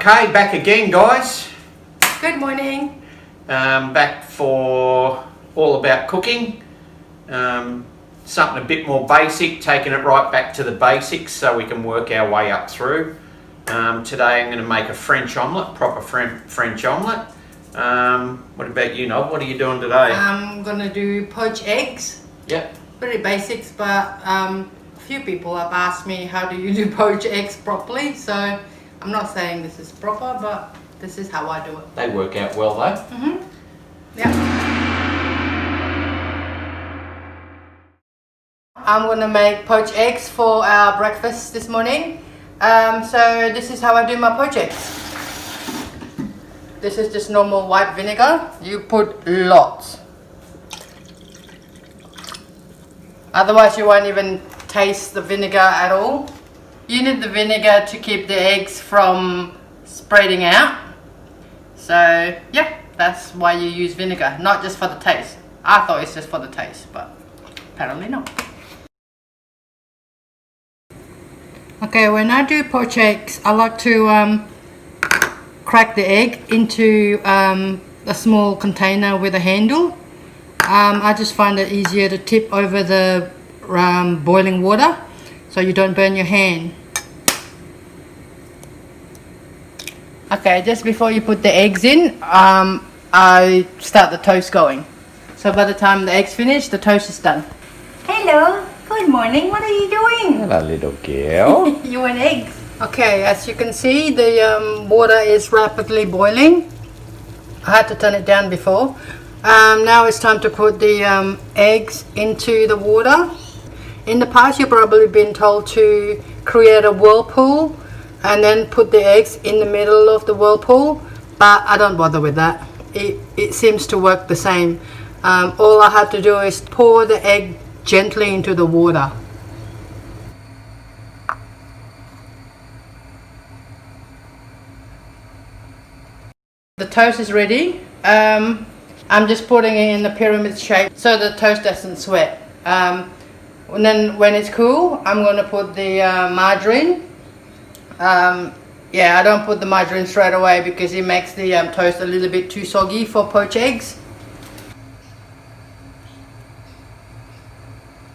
Okay, back again, guys. Good morning. Back for all about cooking. Something a bit more basic, taking it right back to the basics so we can work our way up through. Today I'm going to make a French omelette, proper French omelette. What about you, Nob? What are you doing today? I'm going to do poached eggs. Yep. Pretty basics, but a few people have asked me how do you do poached eggs properly, so I'm not saying this is proper, but this is how I do it. They work out well though. Yeah. I'm going to make poached eggs for our breakfast this morning. So this is how I do my poached eggs. This is just normal white vinegar. You put lots. Otherwise you won't even taste the vinegar at all. You need the vinegar to keep the eggs from spreading out. So yeah, that's why you use vinegar, not just for the taste. I thought it's just for the taste, but apparently not. Okay, when I do poached eggs, I like to crack the egg into a small container with a handle. I just find it easier to tip over the boiling water so you don't burn your hand. Okay, just before you put the eggs in, I start the toast going. So by the time the eggs finish, the toast is done. Hello, good morning, what are you doing? Hello, little girl. You want eggs? Okay, as you can see, the water is rapidly boiling. I had to turn it down before. Now it's time to put the eggs into the water. In the past, you've probably been told to create a whirlpool and then put the eggs in the middle of the whirlpool, but I don't bother with that. It seems to work the same. All I have to do is pour the egg gently into the water. The toast is ready. I'm just putting it in a pyramid shape so the toast doesn't sweat. And then when it's cool, I'm going to put the margarine. Yeah, I don't put the margarine straight away because it makes the toast a little bit too soggy for poached eggs.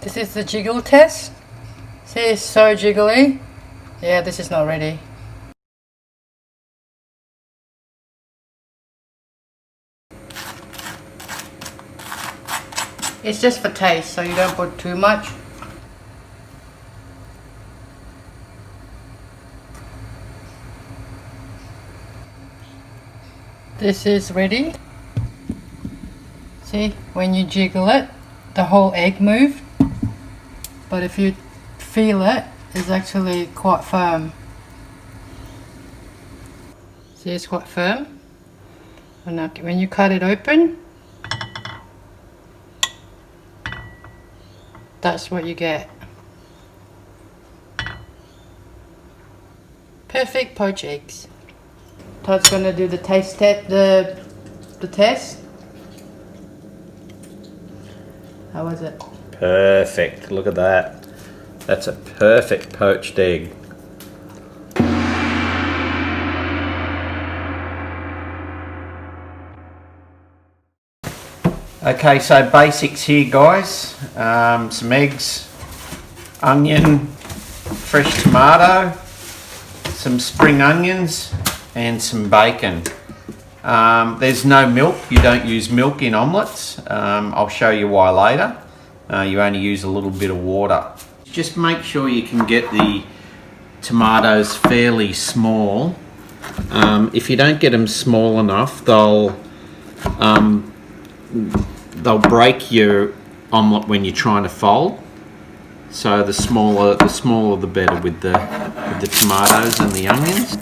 This is the jiggle test. See, it's so jiggly. Yeah, this is not ready. It's just for taste, so you don't put too much. This is ready. See, when you jiggle it, the whole egg moves. But if you feel it, it's actually quite firm. See, it's quite firm. And now when you cut it open, that's what you get. Perfect poached eggs. Todd's gonna do the taste test. The test. How was it? Perfect. Look at that. That's a perfect poached egg. Okay, so basics here, guys. Some eggs, onion, fresh tomato, some spring onions, and some bacon. There's no milk. You don't use milk in omelettes. I'll show you why later. You only use a little bit of water. Just make sure you can get the tomatoes fairly small. If you don't get them small enough, they'll break your omelette when you're trying to fold. So the smaller the better with the tomatoes and the onions.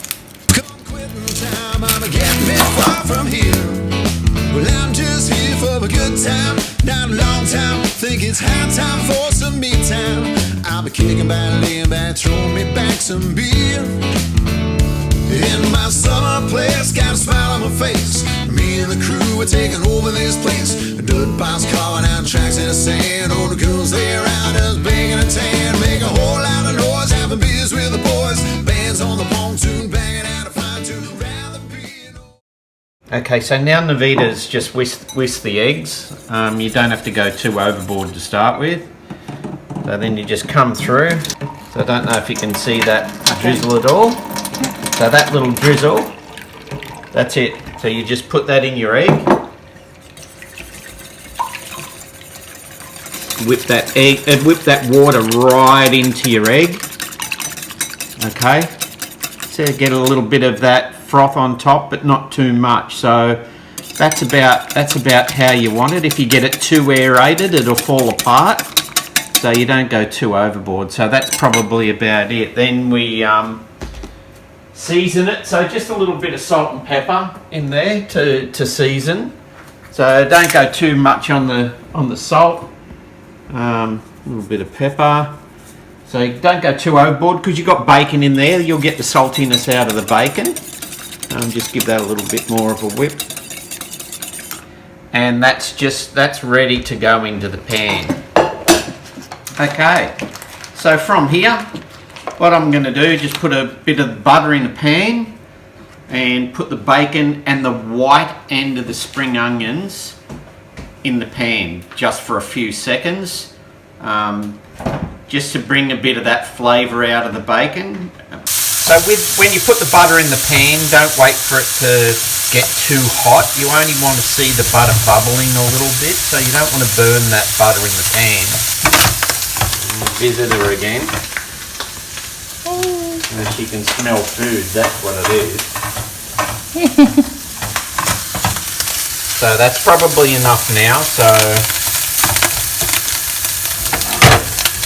I'm getting far from here. Well, I'm just here for a good time, not a long time. Think it's high time for some me time. I'll be kicking back, laying back, throwing me back some beer. In my summer place, got a smile on my face. Me and the crew are taking over this place. A dirt box carving out tracks in the sand. All the girls they around us, banging a tan, make a whole lot of noise, having beers with the boys. Bands on the pontoon, banging out a fine tune. Okay, so now Navita's just whisk the eggs. You don't have to go too overboard to start with. So then you just come through. So I don't know if you can see that drizzle at all. So that little drizzle, that's it. So you just put that in your egg. Whip that egg, whip that water right into your egg. Okay. So get a little bit of that froth on top, but not too much. So that's about how you want it. If you get it too aerated, it'll fall apart. So you don't go too overboard. So that's probably about it. Then we season it. So just a little bit of salt and pepper in there to season. So don't go too much on the salt. A little bit of pepper. So you don't go too overboard because you've got bacon in there. You'll get the saltiness out of the bacon. Just give that a little bit more of a whip. And that's ready to go into the pan. Okay, so from here, what I'm going to do is just put a bit of butter in the pan and put the bacon and the white end of the spring onions in the pan just for a few seconds, just to bring a bit of that flavour out of the bacon. So when you put the butter in the pan, don't wait for it to get too hot. You only want to see the butter bubbling a little bit, so you don't want to burn that butter in the pan. Visit her again. And she can smell food, that's what it is. So that's probably enough now, so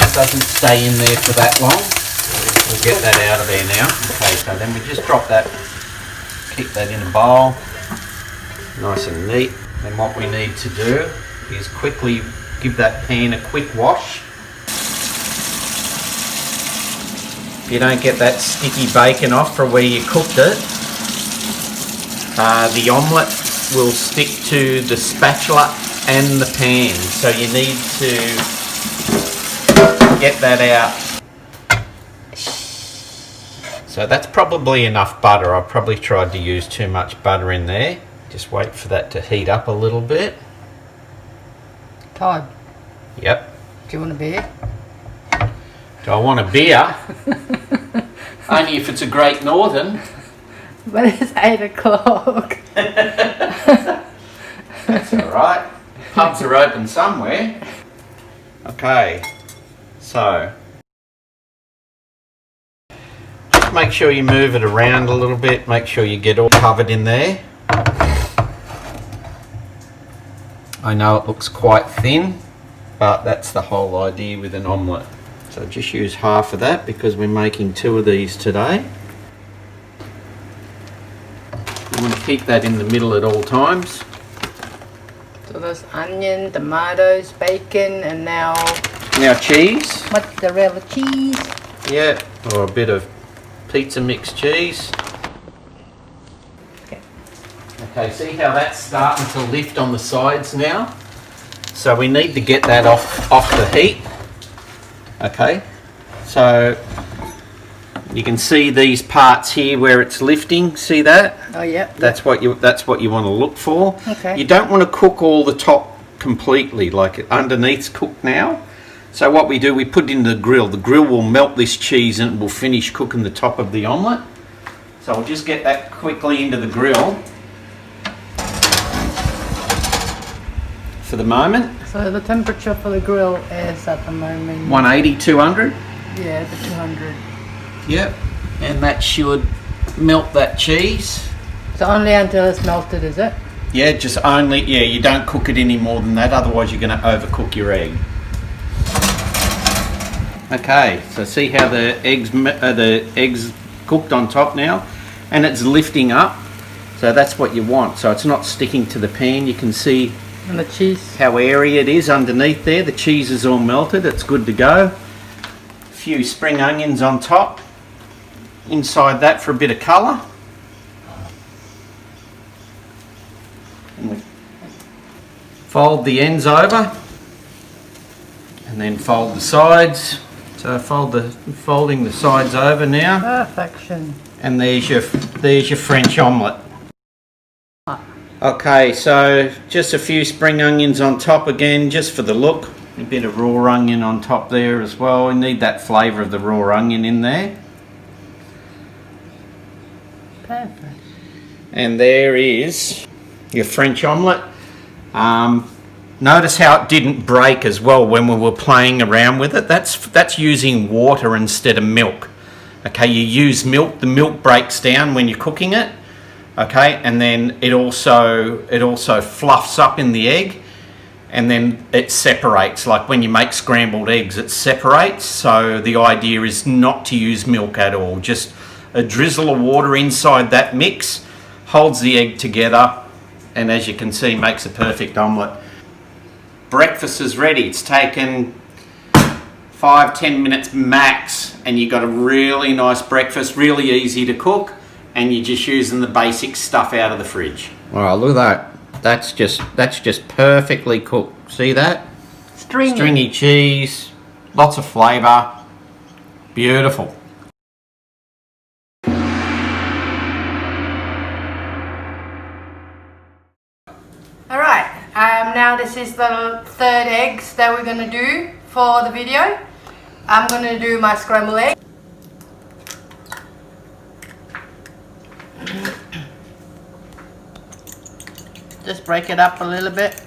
it doesn't stay in there for that long. We'll get that out of there now. Okay, so then we just drop that, keep that in a bowl, nice and neat. And what we need to do is quickly give that pan a quick wash. If you don't get that sticky bacon off from where you cooked it, the omelette will stick to the spatula and the pan, so you need to get that out. So that's probably enough butter. I probably tried to use too much butter in there. Just wait for that to heat up a little bit. Todd. Yep. Do you want a beer? Do I want a beer? Only if it's a Great Northern. But it's 8 o'clock. That's alright. Pubs are open somewhere. Okay, so just make sure you move it around a little bit. Make sure you get all covered in there. I know it looks quite thin, but that's the whole idea with an omelette. So just use half of that because we're making 2 of these today. You want to keep that in the middle at all times. So there's onion, tomatoes, bacon, and now cheese. Mozzarella cheese. Yeah, or a bit of pizza mix cheese. Okay, see how that's starting to lift on the sides now? So we need to get that off the heat. Okay, so you can see these parts here where it's lifting. See that? Oh yeah. That's what you want to look for. Okay. You don't want to cook all the top completely, like underneath's cooked now. So what we do, we put it in the grill. The grill will melt this cheese and it will finish cooking the top of the omelette. So I'll just get that quickly into the grill for the moment. So the temperature for the grill is at the moment 180, 200. Yeah, the 200. Yep. And that should melt that cheese. So only until it's melted, is it? Yeah, just only, yeah, you don't cook it any more than that, otherwise you're going to overcook your egg. Okay, so see how the eggs cooked on top now, and it's lifting up. So that's what you want. So it's not sticking to the pan. You can see and the cheese, how airy it is underneath there. The cheese is all melted. It's good to go. A few spring onions on top. Inside that for a bit of colour. And we fold the ends over, and then fold the sides. So folding the sides over now. Perfection. And there's your French omelette. Okay, so just a few spring onions on top again, just for the look. A bit of raw onion on top there as well. We need that flavour of the raw onion in there. Perfect. And there is your French omelette. Notice how it didn't break as well when we were playing around with it. That's using water instead of milk. Okay, you use milk, the milk breaks down when you're cooking it. Okay, and then it also fluffs up in the egg, and then it separates. Like when you make scrambled eggs, it separates. So the idea is not to use milk at all. Just a drizzle of water inside that mix holds the egg together, and as you can see, makes a perfect omelette. Breakfast is ready. It's taken 5-10 minutes max, and you got a really nice breakfast, really easy to cook, and you're just using the basic stuff out of the fridge. Oh, look at that. That's just perfectly cooked. See that? Stringy cheese, lots of flavour. Beautiful. Alright, now this is the third eggs that we're gonna do for the video. I'm gonna do my scrambled egg. Just break it up a little bit.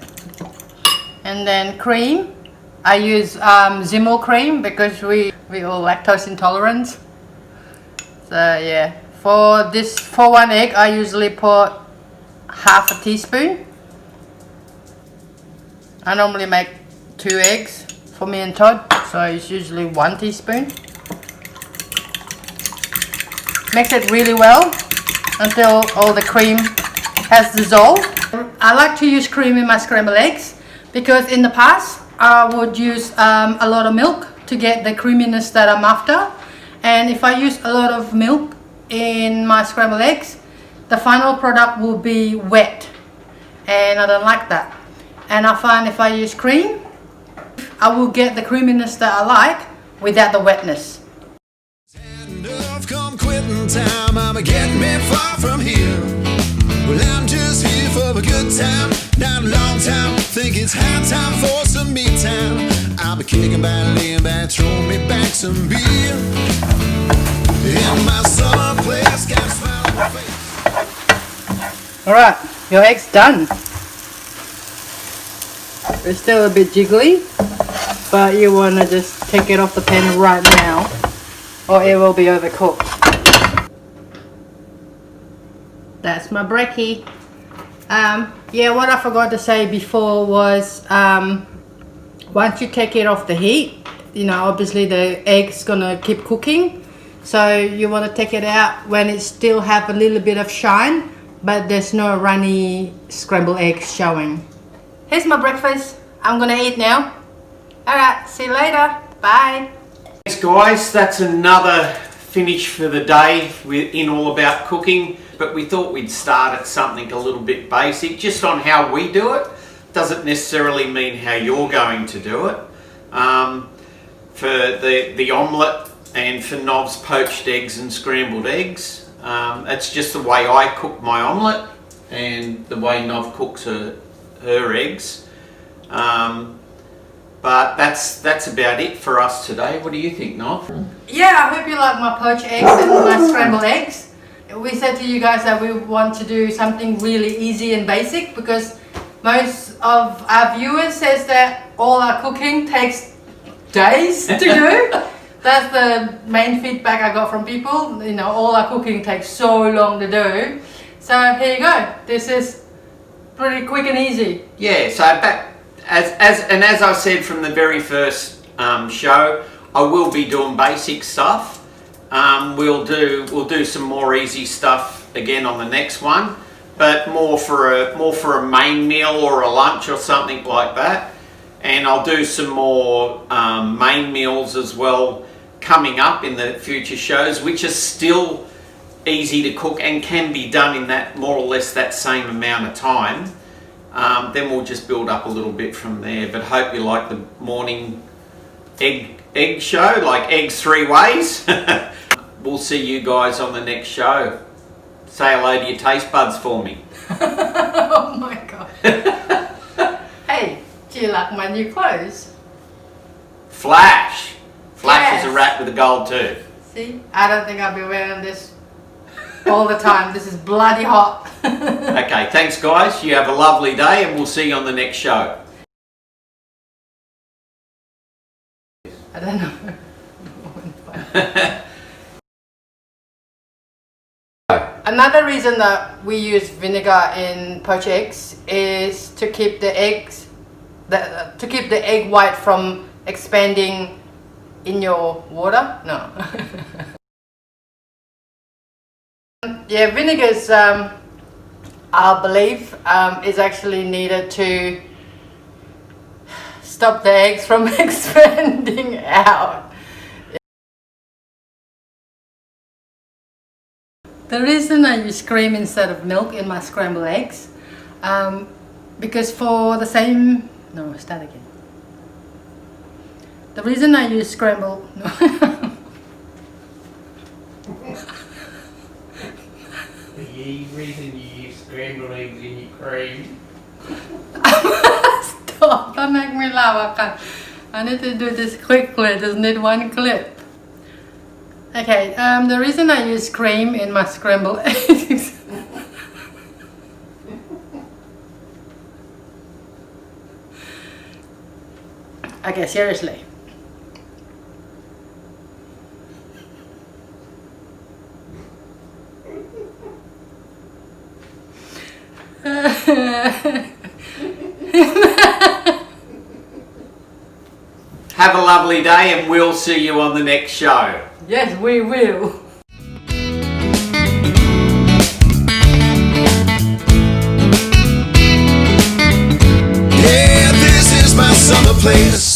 And then cream. I use Zimmel cream because we all lactose intolerant. So yeah, for one egg I usually put half a teaspoon. I normally make 2 eggs for me and Todd, so it's usually 1 teaspoon. Mix it really well until all the cream has dissolved. I like to use cream in my scrambled eggs because in the past I would use a lot of milk to get the creaminess that I'm after, and if I use a lot of milk in my scrambled eggs, the final product will be wet, and I don't like that. And I find if I use cream, I will get the creaminess that I like without the wetness. Come quitting time, I'ma get me far from here. Well, I'm just here for a good time, not a long time. Think it's high time for some me time. I'll be kicking back, laying back, throwing me back some beer. In my summer place, got a smile on my face. Alright, your egg's done. It's still a bit jiggly, but you want to just take it off the pan right now or it will be overcooked. That's my brekkie. Yeah, what I forgot to say before was once you take it off the heat, you know, obviously the egg's gonna keep cooking, so you want to take it out when it still have a little bit of shine but there's no runny scrambled eggs showing. Here's my breakfast. I'm gonna eat now. Alright, see you later. Bye. Thanks guys, that's another finish for the day in All About Cooking, but we thought we'd start at something a little bit basic, just on how we do it. Doesn't necessarily mean how you're going to do it. For the omelette and for Nov's poached eggs and scrambled eggs, it's just the way I cook my omelette and the way Nov cooks her eggs. But that's about it for us today. What do you think, Nov? Yeah, I hope you like my poached eggs and my scrambled eggs. We said to you guys that we want to do something really easy and basic because most of our viewers says that all our cooking takes days to do. That's the main feedback I got from people. You know, all our cooking takes so long to do. So here you go. This is pretty quick and easy. Yeah. So as I said from the very first show, I will be doing basic stuff. We'll do some more easy stuff again on the next one, but more for a main meal or a lunch or something like that. And I'll do some more main meals as well coming up in the future shows, which are still easy to cook and can be done in that more or less that same amount of time. Then we'll just build up a little bit from there. But hope you like the morning egg show, like eggs 3 ways. We'll see you guys on the next show. Say hello to your taste buds for me. when you close. Flash. Flash is a Yes. rat with a gold tooth. See, I don't think I'll be wearing this all the time. This is bloody hot. Okay, thanks guys. You have a lovely day and we'll see you on the next show. I don't know. Another reason that we use vinegar in poached eggs is to keep the eggs, to keep the egg white from expanding in your water. No. Yeah, vinegar is, I believe, is actually needed to stop the eggs from expanding out. The reason I use cream instead of milk in my scrambled eggs, because for the same, no, start again. The reason I use scrambled, no. The reason you use scrambled eggs in your cream. Stop, don't make me laugh. I need to do this quickly, I just need one clip. Okay, the reason I use cream in my scrambled eggs okay, seriously. Have a lovely day and we'll see you on the next show. Yes, we will. Yeah, this is my summer place.